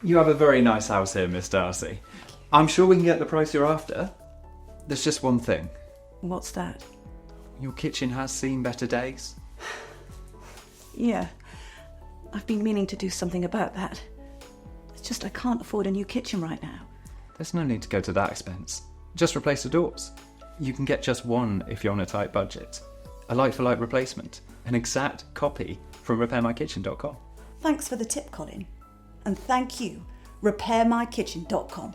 You have a very nice house here, Miss Darcy. I'm sure we can get the price you're after. There's just one thing. What's that? Your kitchen has seen better days. Yeah, I've been meaning to do something about that. It's just I can't afford a new kitchen right now. There's no need to go to that expense. Just replace the doors. You can get just one if you're on a tight budget. A like-for-like replacement. An exact copy from repairmykitchen.com. Thanks for the tip, Colin. And thank you, repairmykitchen.com.